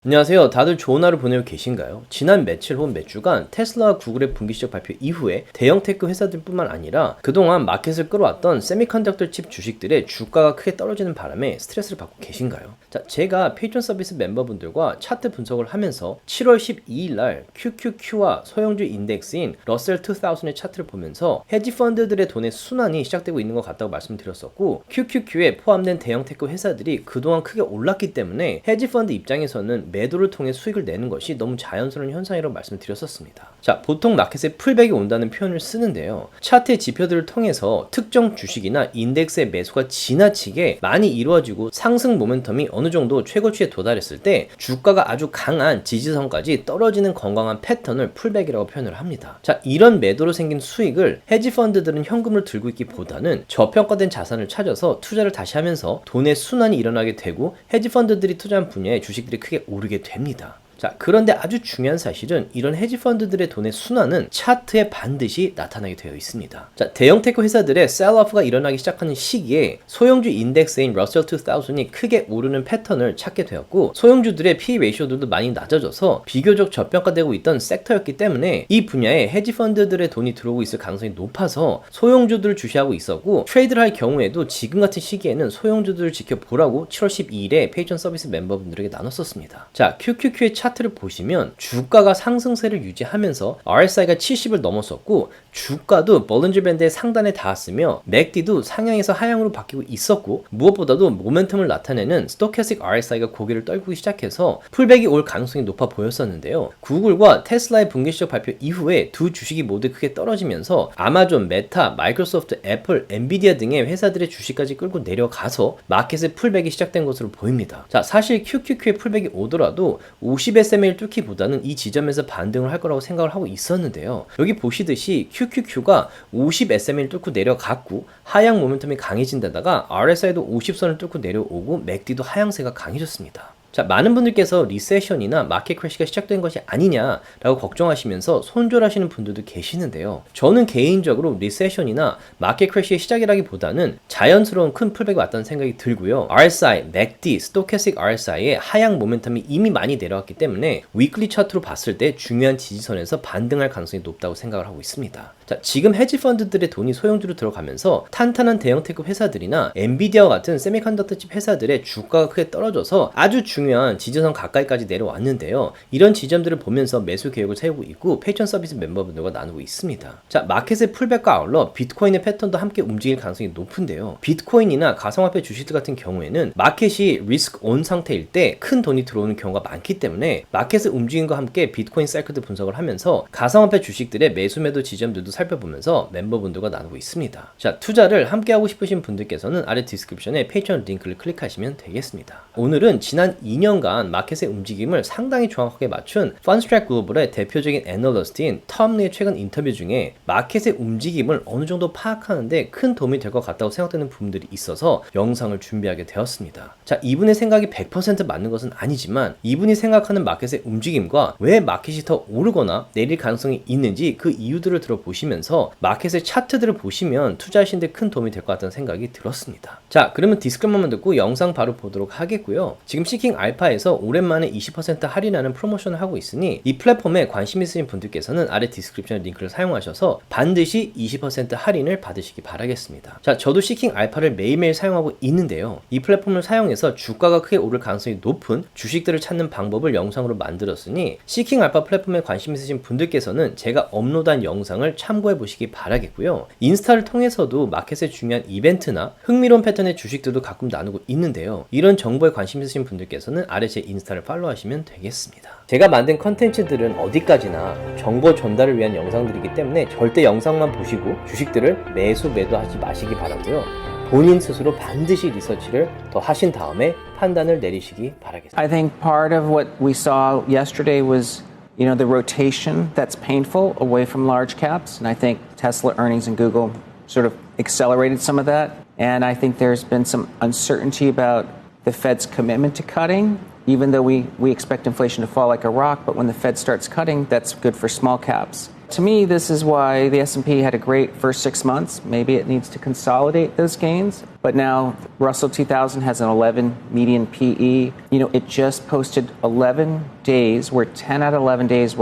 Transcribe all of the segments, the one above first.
안녕하세요. 다들 좋은 하루 보내고 계신가요? 지난 며칠 혹은 몇 주간 테슬라와 구글의 분기 실적 발표 이후에 대형 테크 회사들뿐만 아니라 그동안 마켓을 끌어왔던 세미컨덕터 칩 주식들의 주가가 크게 떨어지는 바람에 스트레스를 받고 계신가요? 자, 제가 페이트론 서비스 멤버분들과 차트 분석을 하면서 7월 12일 날 QQQ와 소형주 인덱스인 러셀 2000의 차트를 보면서 헤지 펀드들의 돈의 순환이 시작되고 있는 것 같다고 말씀드렸었고, QQQ에 포함된 대형 테크 회사들이 그동안 크게 올랐기 때문에 헤지 펀드 입장에서는 매도를 통해 수익을 내는 것이 너무 자연스러운 현상이라고 말씀드렸었습니다. 자, 보통 마켓에 풀백이 온다는 표현을 쓰는데요, 차트의 지표들을 통해서 특정 주식이나 인덱스의 매수가 지나치게 많이 이루어지고 상승 모멘텀이 어느 정도 최고치에 도달했을 때 주가가 아주 강한 지지선까지 떨어지는 건강한 패턴을 풀백이라고 표현을 합니다. 자, 이런 매도로 생긴 수익을 헤지 펀드들은 현금을 들고 있기보다는 저평가된 자산을 찾아서 투자를 다시 하면서 돈의 순환이 일어나게 되고 헤지 펀드들이 투자한 분야의 주식들이 크게 오르게 됩니다. 자, 그런데 아주 중요한 사실은 이런 헤지 펀드들의 돈의 순환은 차트에 반드시 나타나게 되어 있습니다. 자, 대형 테크 회사들의 셀러프가 일어나기 시작하는 시기에 소형주 인덱스인 러셀 2000이 크게 오르는 패턴을 찾게 되었고, 소형주들의 P 레이쇼들도 많이 낮아져서 비교적 저평가되고 있던 섹터였기 때문에 이 분야에 헤지 펀드들의 돈이 들어오고 있을 가능성이 높아서 소형주들을 주시하고 있었고, 트레이드를 할 경우에도 지금 같은 시기에는 소형주들을 지켜보라고 7월 12일에 페이트론 서비스 멤버분들에게 나눴었습니다. 자, QQQ의 차트를 보시면 주가가 상승세를 유지하면서 RSI가 70을 넘었었고, 주가도 볼린저 밴드의 상단에 닿았으며 맥디도 상향에서 하향으로 바뀌고 있었고, 무엇보다도 모멘텀을 나타내는 스토캐스틱 RSI가 고개를 떨구기 시작해서 풀백이 올 가능성이 높아 보였었는데요, 구글과 테슬라의 분기 실적 발표 이후에 두 주식이 모두 크게 떨어지면서 아마존, 메타, 마이크로소프트, 애플, 엔비디아 등의 회사들의 주식까지 끌고 내려가서 마켓의 풀백이 시작된 것으로 보입니다. 자, 사실 QQQ의 풀백이 오더라도 50SMA를 뚫기보다는 이 지점에서 반등을 할 거라고 생각을 하고 있었는데요, 여기 보시듯이 QQQ가 50SMA를 뚫고 내려갔고 하향 모멘텀이 강해진데다가 RSI도 50선을 뚫고 내려오고 맥디도 하향세가 강해졌습니다. 자, 많은 분들께서 리세션이나 마켓 크래시가 시작된 것이 아니냐라고 걱정하시면서 손절하시는 분들도 계시는데요, 저는 개인적으로 리세션이나 마켓 크래시의 시작이라기보다는 자연스러운 큰 풀백이 왔다는 생각이 들고요, RSI, 맥디, 스토캐스틱 RSI의 하향 모멘텀이 이미 많이 내려왔기 때문에 위클리 차트로 봤을 때 중요한 지지선에서 반등할 가능성이 높다고 생각을 하고 있습니다. 자, 지금 헤지 펀드들의 돈이 소형주로 들어가면서 탄탄한 대형 테크 회사들이나 엔비디아와 같은 세미컨덕터 칩 회사들의 주가가 크게 떨어져서 아주 중요한 지지선 가까이까지 내려왔는데요, 이런 지점들을 보면서 매수 계획을 세우고 있고 페이트론 서비스 멤버분들과 나누고 있습니다. 자, 마켓의 풀백과 아울러 비트코인의 패턴도 함께 움직일 가능성이 높은데요, 비트코인이나 가상화폐 주식들 같은 경우에는 마켓이 리스크 온 상태일 때 큰 돈이 들어오는 경우가 많기 때문에 마켓의 움직임과 함께 비트코인 사이클도 분석을 하면서 가상화폐 주식들의 매수 매도 지점들도 살펴보면서 멤버분들과 나누고 있습니다. 자, 투자를 함께 하고 싶으신 분들께서는 아래 디스크립션에 페이트론 링크를 클릭하시면 되겠습니다. 오늘은 지난 2년간 마켓의 움직임을 상당히 정확하게 맞춘 펀스트랙 글로벌의 대표적인 애널리스트인 톰 리의 최근 인터뷰 중에 마켓의 움직임을 어느 정도 파악하는데 큰 도움이 될 것 같다고 생각되는 부분들이 있어서 영상을 준비하게 되었습니다. 자, 이분의 생각이 100% 맞는 것은 아니지만 이분이 생각하는 마켓의 움직임과 왜 마켓이 더 오르거나 내릴 가능성이 있는지 그 이유들을 들어보시면서 마켓의 차트들을 보시면 투자하시는 데 큰 도움이 될 것 같다는 생각이 들었습니다. 자, 그러면 디스크만 듣고 영상 바로 보도록 하겠고요, 지금 시킹 알파에서 오랜만에 20% 할인하는 프로모션을 하고 있으니 이 플랫폼에 관심 있으신 분들께서는 아래 디스크립션 링크를 사용하셔서 반드시 20% 할인을 받으시기 바라겠습니다. 자, 저도 시킹 알파를 매일매일 사용하고 있는데요, 이 플랫폼을 사용해서 주가가 크게 오를 가능성이 높은 주식들을 찾는 방법을 영상으로 만들었으니 시킹 알파 플랫폼에 관심 있으신 분들께서는 제가 업로드한 영상을 참고해 보시기 바라겠고요, 인스타를 통해서도 마켓의 중요한 이벤트나 흥미로운 패턴의 주식들도 가끔 나누고 있는데요, 이런 정보에 관심 있으신 분들께서는 아래 제 인스타를 팔로우하시면 되겠습니다. 제가 만든 컨텐츠들은 어디까지나 정보 전달을 위한 영상들이기 때문에 절대 영상만 보시고 주식들을 매도하지 마시기 바라고요, 본인 스스로 반드시 리서치를 더 하신 다음에 판단을 내리시기 바라겠습니다. I think part of what we saw yesterday was, the rotation that's painful away from large caps, and I think Tesla earnings and Google sort of accelerated some of that. And I think there's been some uncertainty about the Fed's commitment to cutting, even though we expect inflation to fall like a rock, but when the Fed starts cutting, that's good for small caps. To me, this is why the S&P had a great first 6 months. Maybe it needs to consolidate those gains. But now Russell 2000 has an 11 median PE. It just posted 11 days where 10 out of 11 days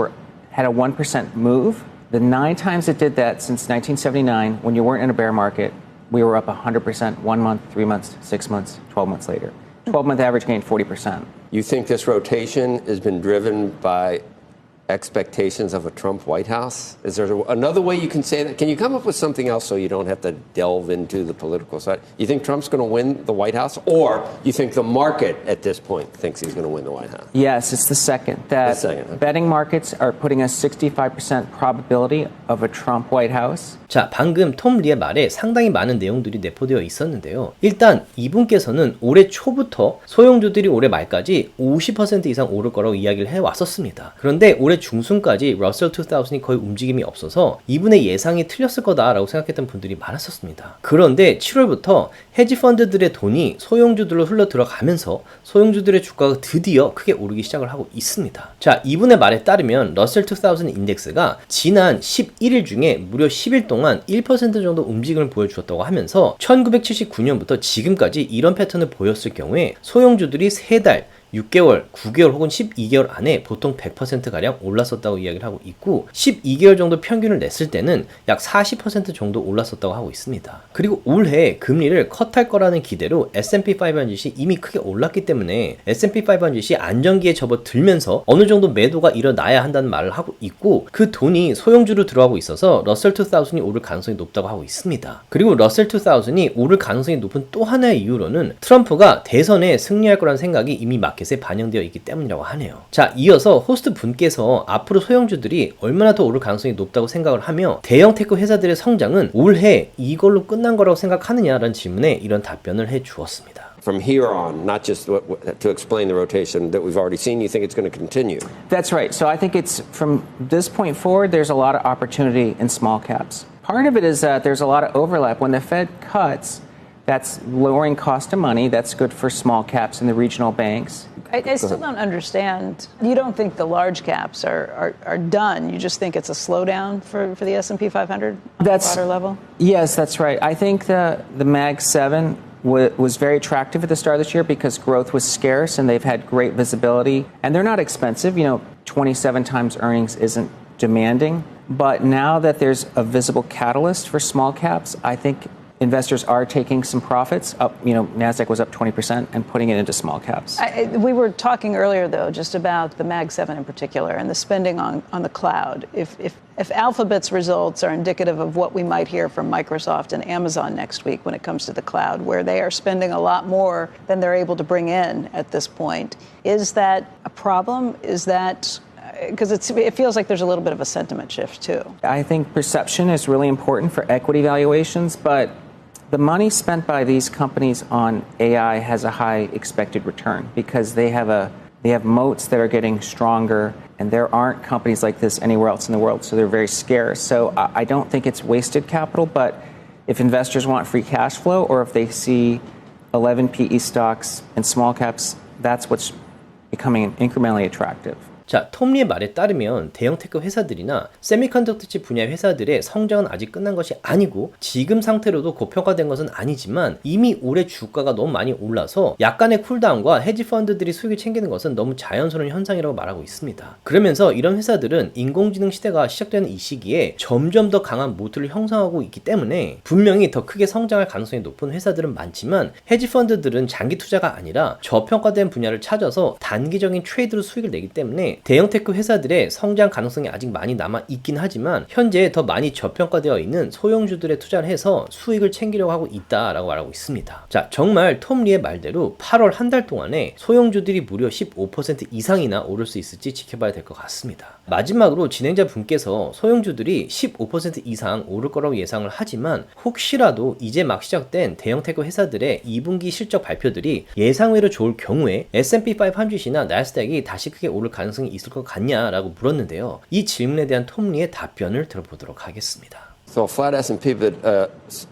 had a 1% move. The 9 times it did that since 1979, when you weren't in a bear market, we were up 100% 1 month, 3 months, 6 months, 12 months later. 12-month average gain 40%. You think this rotation has been driven by expectations of a Trump White House? Is there another way you can say that? Can you come up with something else so you don't have to delve into the political side? You think Trump's going to win the White House, or you think the market at this point thinks he's going to win the White House? Yes, it's the second. Okay. Betting markets are putting a 65% probability of a Trump White House. 자, 방금 톰 리의 말에 상당히 많은 내용들이 내포되어 있었는데요. 일단 이분께서는 올해 초부터 소형주들이 올해 말까지 50% 이상 오를 거라고 이야기를 해왔었습니다. 그런데 올해 중순까지 러셀 2000이 거의 움직임이 없어서 이분의 예상이 틀렸을 거다라고 생각했던 분들이 많았었습니다. 그런데 7월부터 헤지펀드들의 돈이 소형주들로 흘러 들어가면서 소형주들의 주가가 드디어 크게 오르기 시작을 하고 있습니다. 자, 이분의 말에 따르면 러셀 2000 인덱스가 지난 11일 중에 무려 10일 동안 1% 정도 움직임을 보여주었다고 하면서 1979년부터 지금까지 이런 패턴을 보였을 경우에 소형주들이 3달 6개월, 9개월 혹은 12개월 안에 보통 100%가량 올랐었다고 이야기를 하고 있고 12개월 정도 평균을 냈을 때는 약 40% 정도 올랐었다고 하고 있습니다. 그리고 올해 금리를 컷할 거라는 기대로 S&P 500이 이미 크게 올랐기 때문에 S&P 500이 안정기에 접어들면서 어느 정도 매도가 일어나야 한다는 말을 하고 있고 그 돈이 소형주로 들어가고 있어서 러셀 2000이 오를 가능성이 높다고 하고 있습니다. 그리고 러셀 2000이 오를 가능성이 높은 또 하나의 이유로는 트럼프가 대선에 승리할 거라는 생각이 이미 마켓에 반영되어 있기 때문이라고 하네요. 자, 이어서 호스트 분께서 앞으로 소형주들이 얼마나 더 오를 가능성이 높다고 생각을 하며 대형 테크 회사들의 성장은 올해 이걸로 끝난 거라고 생각하느냐라는 질문에 이런 답변을 해 주었습니다. From here on, not just to explain the rotation that we've already seen, you think it's going to continue? That's right. So I think it's from this point forward, there's a lot of opportunity in small caps. Part of it is that there's a lot of overlap. When the Fed cuts, that's lowering cost of money. That's good for small caps and the regional banks. I still don't understand. You don't think the large caps are done. You just think it's a slowdown for the S&P 500 on a broader level? Yes, that's right. I think the Mag 7 was very attractive at the start of this year because growth was scarce and they've had great visibility. And they're not expensive. 27 times earnings isn't demanding. But now that there's a visible catalyst for small caps, I think investors are taking some profits up. NASDAQ was up 20% and putting it into small caps. We were talking earlier, though, just about the Mag 7 in particular and the spending on the cloud. If Alphabet's results are indicative of what we might hear from Microsoft and Amazon next week when it comes to the cloud, where they are spending a lot more than they're able to bring in at this point, is that a problem? Is that because it feels like there's a little bit of a sentiment shift, too. I think perception is really important for equity valuations, but the money spent by these companies on AI has a high expected return because they have moats that are getting stronger, and there aren't companies like this anywhere else in the world, so they're very scarce. So I don't think it's wasted capital, but if investors want free cash flow or if they see 11 PE stocks in small caps, that's what's becoming incrementally attractive. 자, 톰리의 말에 따르면 대형 테크 회사들이나 세미컨덕터 칩 분야 회사들의 성장은 아직 끝난 것이 아니고 지금 상태로도 고평가된 것은 아니지만 이미 올해 주가가 너무 많이 올라서 약간의 쿨다운과 헤지펀드들이 수익을 챙기는 것은 너무 자연스러운 현상이라고 말하고 있습니다. 그러면서 이런 회사들은 인공지능 시대가 시작되는 이 시기에 점점 더 강한 모트를 형성하고 있기 때문에 분명히 더 크게 성장할 가능성이 높은 회사들은 많지만 헤지펀드들은 장기 투자가 아니라 저평가된 분야를 찾아서 단기적인 트레이드로 수익을 내기 때문에 대형 테크 회사들의 성장 가능성이 아직 많이 남아 있긴 하지만 현재 더 많이 저평가되어 있는 소형주들에 투자를 해서 수익을 챙기려고 하고 있다라고 말하고 있습니다. 자, 정말 톰 리의 말대로 8월 한 달 동안에 소형주들이 무려 15% 이상이나 오를 수 있을지 지켜봐야 될 것 같습니다. 마지막으로 진행자 분께서 소형주들이 15% 이상 오를 거라고 예상을 하지만 혹시라도 이제 막 시작된 대형 테크 회사들의 2분기 실적 발표들이 예상외로 좋을 경우에 S&P 500이나 나스닥이 다시 크게 오를 가능성이 있을 것 같냐라고 물었는데요. 이 질문에 대한 톰 리의 답변을 들어보도록 하겠습니다. So a flat S&P, but a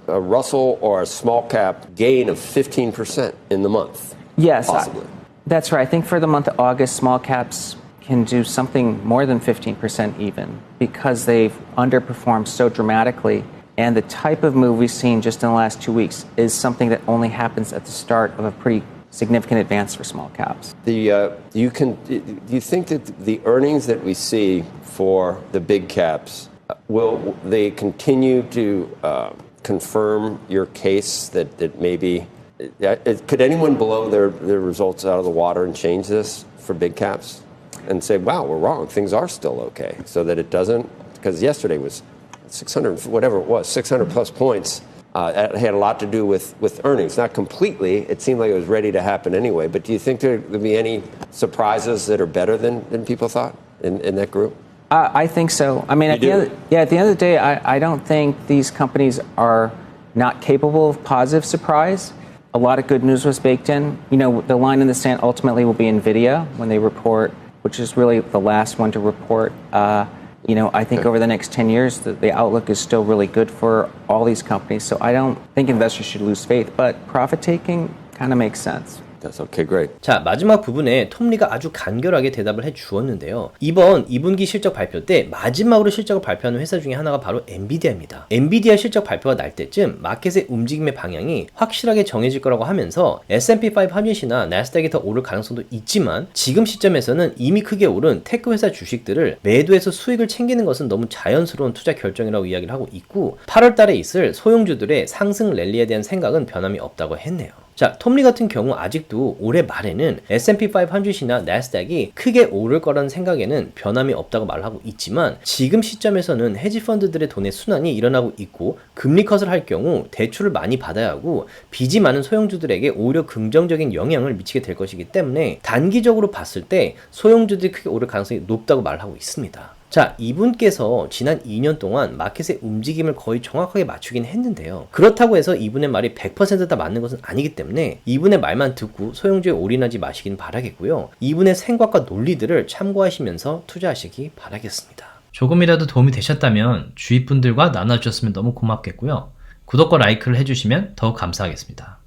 Russell or a small cap gain of 15% in the month. Yes, possibly. that's right. I think for the month of August, small caps can do something more than 15% even because they've underperformed so dramatically. And the type of move we've seen just in the last 2 weeks is something that only happens at the start of a pretty significant advance for small caps. Do you think that the earnings that we see for the big caps, will they continue to confirm your case that maybe, could anyone blow their results out of the water and change this for big caps and say, wow, we're wrong, things are still okay, so that it doesn't, because yesterday was 600, whatever it was, 600 plus points. It had a lot to do with earnings. Not completely. It seemed like it was ready to happen anyway. But do you think there'll be any surprises that are better than people thought in that group? I think so. I mean, at the end of the day, I don't think these companies are not capable of positive surprise. A lot of good news was baked in. You know, the line in the sand ultimately will be NVIDIA when they report, which is really the last one to report. You know, I think over the next 10 years, the outlook is still really good for all these companies. So I don't think investors should lose faith, but profit taking kind of makes sense. That's okay, great. 자, 마지막 부분에 톰리가 아주 간결하게 대답을 해 주었는데요. 이번 2분기 실적 발표 때 마지막으로 실적을 발표하는 회사 중에 하나가 바로 엔비디아입니다. 엔비디아 실적 발표가 날 때쯤 마켓의 움직임의 방향이 확실하게 정해질 거라고 하면서 S&P 500이나 나스닥이 더 오를 가능성도 있지만 지금 시점에서는 이미 크게 오른 테크 회사 주식들을 매도해서 수익을 챙기는 것은 너무 자연스러운 투자 결정이라고 이야기를 하고 있고 8월 달에 있을 소형주들의 상승 랠리에 대한 생각은 변함이 없다고 했네요. 자, 톰리 같은 경우 아직도 올해 말에는 S&P 500이나 나스닥이 크게 오를 거라는 생각에는 변함이 없다고 말하고 있지만 지금 시점에서는 헤지펀드들의 돈의 순환이 일어나고 있고 금리 컷을 할 경우 대출을 많이 받아야 하고 빚이 많은 소형주들에게 오히려 긍정적인 영향을 미치게 될 것이기 때문에 단기적으로 봤을 때 소형주들이 크게 오를 가능성이 높다고 말하고 있습니다. 자, 이분께서 지난 2년 동안 마켓의 움직임을 거의 정확하게 맞추긴 했는데요. 그렇다고 해서 이분의 말이 100% 다 맞는 것은 아니기 때문에 이분의 말만 듣고 소형주에 올인하지 마시긴 바라겠고요. 이분의 생각과 논리들을 참고하시면서 투자하시기 바라겠습니다. 조금이라도 도움이 되셨다면 주위 분들과 나눠주셨으면 너무 고맙겠고요. 구독과 라이크를 해주시면 더욱 감사하겠습니다.